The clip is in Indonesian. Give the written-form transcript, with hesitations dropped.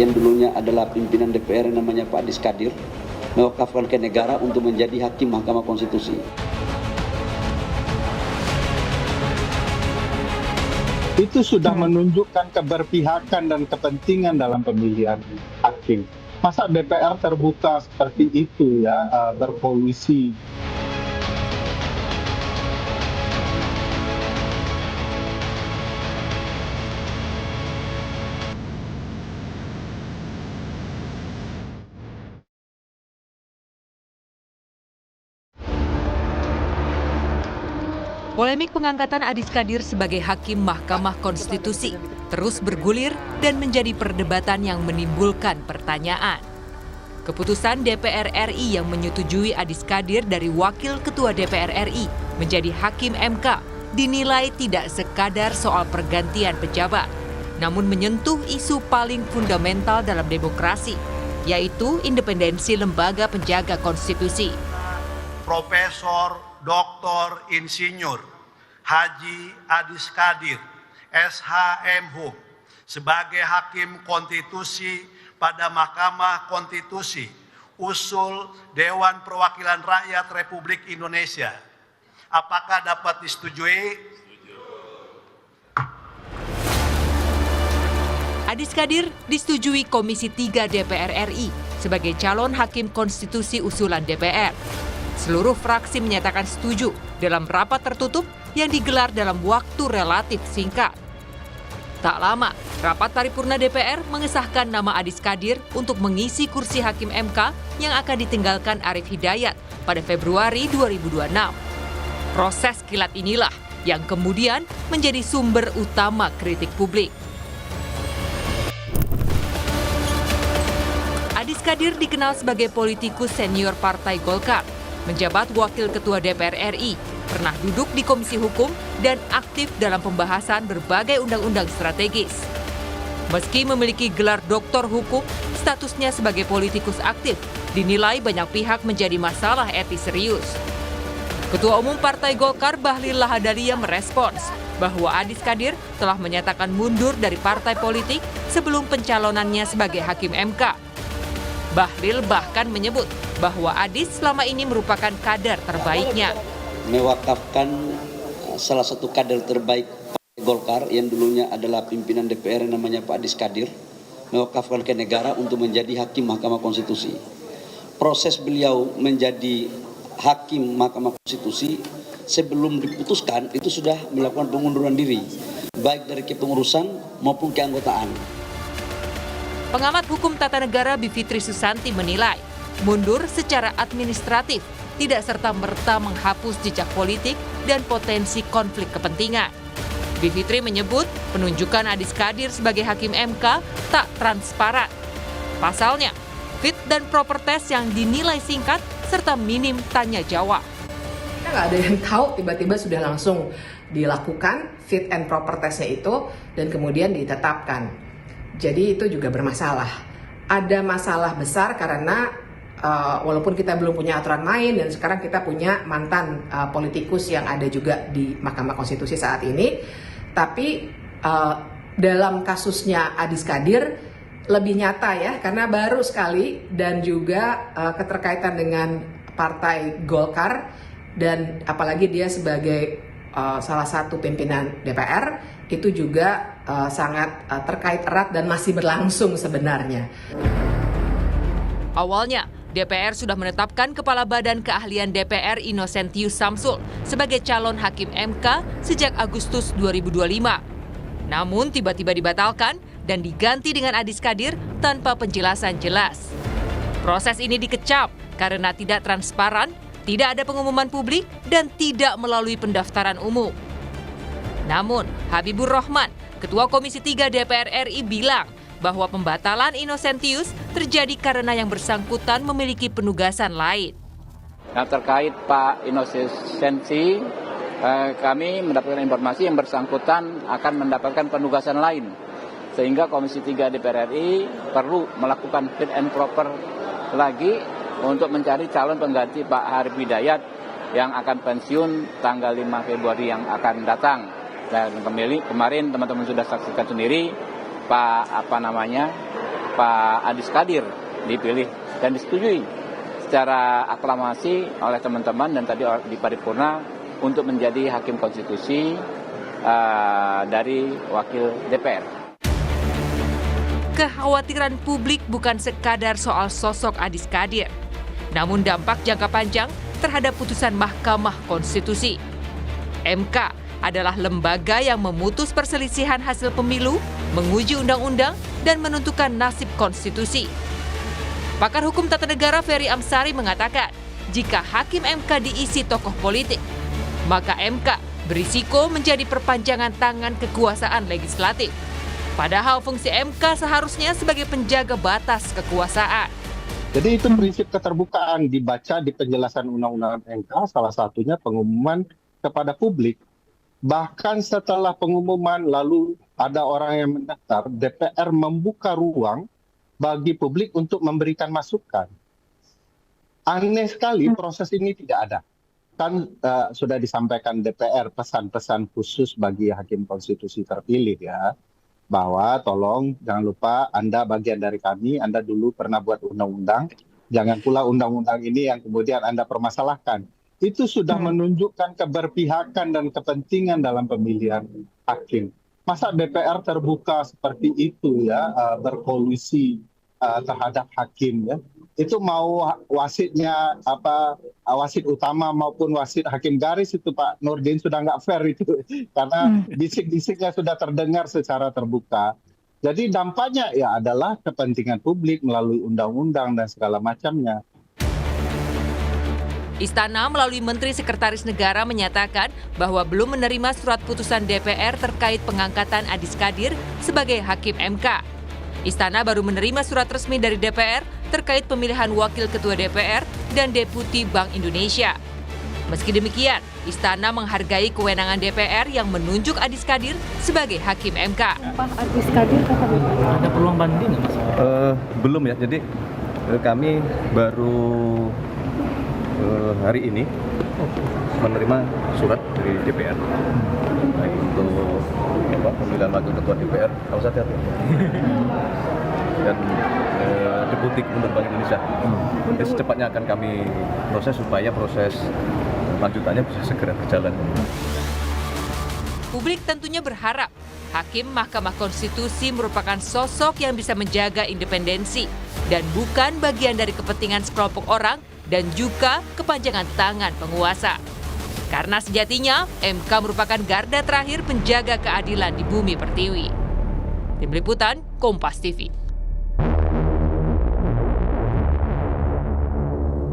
yang dulunya adalah pimpinan DPR yang namanya Pak Adis Kadir, mewakafkan ke negara untuk menjadi hakim Mahkamah Konstitusi. Itu sudah menunjukkan keberpihakan dan kepentingan dalam pemilihan hakim. Masa DPR terbuka seperti itu ya, berkolusi. Polemik pengangkatan Adis Kadir sebagai Hakim Mahkamah Konstitusi terus bergulir dan menjadi perdebatan yang menimbulkan pertanyaan. Keputusan DPR RI yang menyetujui Adis Kadir dari Wakil Ketua DPR RI menjadi Hakim MK dinilai tidak sekadar soal pergantian pejabat, namun menyentuh isu paling fundamental dalam demokrasi, yaitu independensi lembaga penjaga konstitusi. Profesor Dr. Insinyur Haji Adis Kadir, SHMHum, sebagai Hakim Konstitusi pada Mahkamah Konstitusi, usul Dewan Perwakilan Rakyat Republik Indonesia. Apakah dapat disetujui? Adis Kadir disetujui Komisi 3 DPR RI sebagai calon Hakim Konstitusi usulan DPR. Seluruh fraksi menyatakan setuju dalam rapat tertutup yang digelar dalam waktu relatif singkat. Tak lama, rapat paripurna DPR mengesahkan nama Adis Kadir untuk mengisi kursi Hakim MK yang akan ditinggalkan Arief Hidayat pada Februari 2026. Proses kilat inilah yang kemudian menjadi sumber utama kritik publik. Adis Kadir dikenal sebagai politikus senior Partai Golkar, menjabat Wakil Ketua DPR RI, pernah duduk di Komisi Hukum dan aktif dalam pembahasan berbagai undang-undang strategis. Meski memiliki gelar doktor hukum, statusnya sebagai politikus aktif dinilai banyak pihak menjadi masalah etis serius. Ketua Umum Partai Golkar Bahlil Lahadalia merespons bahwa Adis Kadir telah menyatakan mundur dari partai politik sebelum pencalonannya sebagai Hakim MK. Bahlil bahkan menyebut bahwa Adis selama ini merupakan kader terbaiknya. Mewakafkan salah satu kader terbaik Partai Golkar yang dulunya adalah pimpinan DPR yang namanya Pak Adis Kadir, mewakafkan ke negara untuk menjadi Hakim Mahkamah Konstitusi. Proses beliau menjadi Hakim Mahkamah Konstitusi sebelum diputuskan itu sudah melakukan pengunduran diri, baik dari kepengurusan maupun keanggotaan. Pengamat hukum tata negara Bivitri Susanti menilai, mundur secara administratif tidak serta-merta menghapus jejak politik dan potensi konflik kepentingan. Bivitri menyebut penunjukan Adis Kadir sebagai Hakim MK tak transparan. Pasalnya, fit dan proper test yang dinilai singkat serta minim tanya jawab. Kita nggak ada yang tahu tiba-tiba sudah langsung dilakukan fit and proper testnya itu dan kemudian ditetapkan. Jadi itu juga bermasalah. Ada masalah besar karena walaupun kita belum punya aturan main dan sekarang kita punya mantan politikus yang ada juga di Mahkamah Konstitusi saat ini, tapi dalam kasusnya Adis Kadir lebih nyata ya karena baru sekali dan juga keterkaitan dengan Partai Golkar dan apalagi dia sebagai salah satu pimpinan DPR itu juga sangat terkait erat dan masih berlangsung sebenarnya. Awalnya, DPR sudah menetapkan Kepala Badan Keahlian DPR Innocentius Samsul sebagai calon Hakim MK sejak Agustus 2025. Namun tiba-tiba dibatalkan dan diganti dengan Adis Kadir tanpa penjelasan jelas. Proses ini dikecam karena tidak transparan, tidak ada pengumuman publik, dan tidak melalui pendaftaran umum. Namun, Habibur Rahman, Ketua Komisi 3 DPR RI bilang bahwa pembatalan Innocentius terjadi karena yang bersangkutan memiliki penugasan lain. Nah, terkait Pak Innocentius, kami mendapatkan informasi yang bersangkutan akan mendapatkan penugasan lain. Sehingga Komisi 3 DPR RI perlu melakukan fit and proper lagi untuk mencari calon pengganti Pak Arief Hidayat yang akan pensiun tanggal 5 Februari yang akan datang. Dan kemarin teman-teman sudah saksikan sendiri Pak Pak Adis Kadir dipilih dan disetujui secara aklamasi oleh teman-teman dan tadi di paripurna untuk menjadi hakim konstitusi dari wakil DPR. Kekhawatiran publik bukan sekadar soal sosok Adis Kadir, namun dampak jangka panjang terhadap putusan Mahkamah Konstitusi. MK adalah lembaga yang memutus perselisihan hasil pemilu, menguji undang-undang, dan menentukan nasib konstitusi. Pakar hukum tata negara Ferry Amsari mengatakan, jika hakim MK diisi tokoh politik, maka MK berisiko menjadi perpanjangan tangan kekuasaan legislatif. Padahal fungsi MK seharusnya sebagai penjaga batas kekuasaan. Jadi itu prinsip keterbukaan dibaca di penjelasan Undang-Undang MK, salah satunya pengumuman kepada publik. Bahkan setelah pengumuman lalu ada orang yang mendaftar, DPR membuka ruang bagi publik untuk memberikan masukan. Aneh sekali proses ini tidak ada. Kan sudah disampaikan DPR pesan-pesan khusus bagi hakim konstitusi terpilih ya. Bahwa tolong jangan lupa Anda bagian dari kami, Anda dulu pernah buat undang-undang, jangan pula undang-undang ini yang kemudian Anda permasalahkan. Itu sudah menunjukkan keberpihakan dan kepentingan dalam pemilihan hakim. Masa DPR terbuka seperti itu ya, berkolusi terhadap hakim ya. Itu mau wasitnya wasit utama maupun wasit hakim garis itu Pak Nurdin sudah nggak fair itu karena bisik-bisiknya sudah terdengar secara terbuka. Jadi dampaknya ya adalah kepentingan publik melalui undang-undang dan segala macamnya. Istana melalui Menteri Sekretaris Negara menyatakan bahwa belum menerima surat putusan DPR terkait pengangkatan Adis Kadir sebagai hakim MK. Istana baru menerima surat resmi dari DPR terkait pemilihan wakil ketua DPR dan deputi Bank Indonesia. Meski demikian, Istana menghargai kewenangan DPR yang menunjuk Adis Kadir sebagai hakim MK. Pak Adis Kadir kata ada peluang banding nggak Mas? Belum ya, jadi kami baru hari ini menerima surat dari DPR baik untuk pemilihan wakil ketua DPR, harus hati-hati dan deputi Gubernur Bank Indonesia. Jadi secepatnya akan kami proses supaya proses lanjutannya bisa segera berjalan. Publik tentunya berharap hakim Mahkamah Konstitusi merupakan sosok yang bisa menjaga independensi dan bukan bagian dari kepentingan sekelompok orang dan juga kepanjangan tangan penguasa. Karena sejatinya MK merupakan garda terakhir penjaga keadilan di bumi pertiwi. Tim Liputan, Kompas TV.